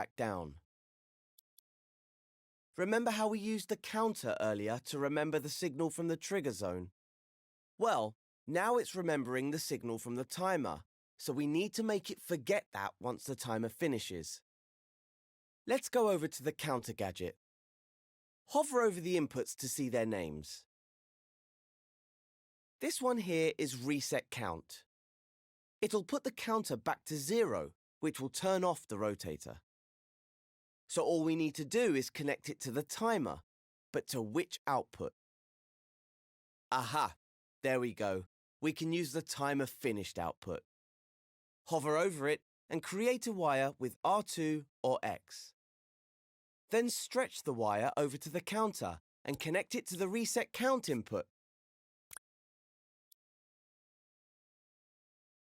back down. Remember how we used the counter earlier to remember the signal from the trigger zone? Well, now it's remembering the signal from the timer, so we need to make it forget that once the timer finishes. Let's go over to the counter gadget. Hover over the inputs to see their names. This one here is Reset Count. It'll put the counter back to 0, which will turn off the rotator. So all we need to do is connect it to the timer, but to which output? Aha! There we go. We can use the timer finished output. Hover over it and create a wire with R2 or X. Then stretch the wire over to the counter and connect it to the reset count input.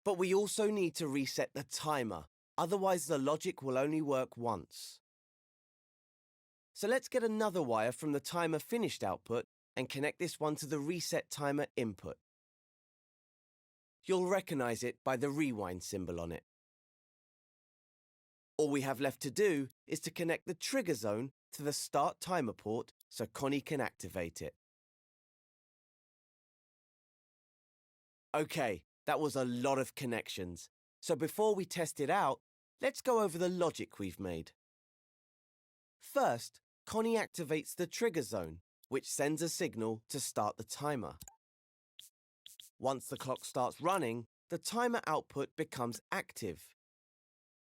But we also need to reset the timer, otherwise the logic will only work once. So let's get another wire from the timer finished output and connect this one to the reset timer input. You'll recognize it by the rewind symbol on it. All we have left to do is to connect the trigger zone to the start timer port so Connie can activate it. Okay, that was a lot of connections. So before we test it out, let's go over the logic we've made. First, Connie activates the trigger zone, which sends a signal to start the timer. Once the clock starts running, the timer output becomes active.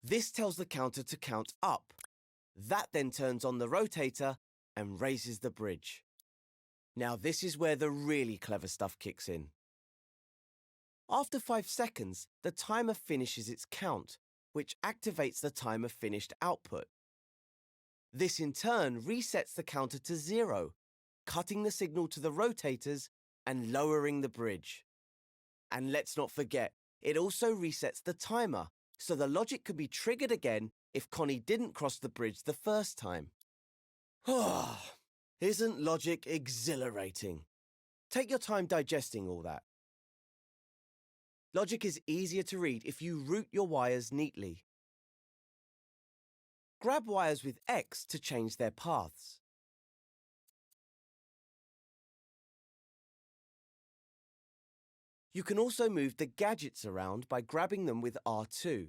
This tells the counter to count up. That then turns on the rotator and raises the bridge. Now this is where the really clever stuff kicks in. After 5 seconds, the timer finishes its count, which activates the timer finished output. This in turn resets the counter to 0, cutting the signal to the rotators and lowering the bridge. And let's not forget, it also resets the timer, so the logic could be triggered again if Connie didn't cross the bridge the first time. Isn't logic exhilarating? Take your time digesting all that. Logic is easier to read if you route your wires neatly. Grab wires with X to change their paths. You can also move the gadgets around by grabbing them with R2.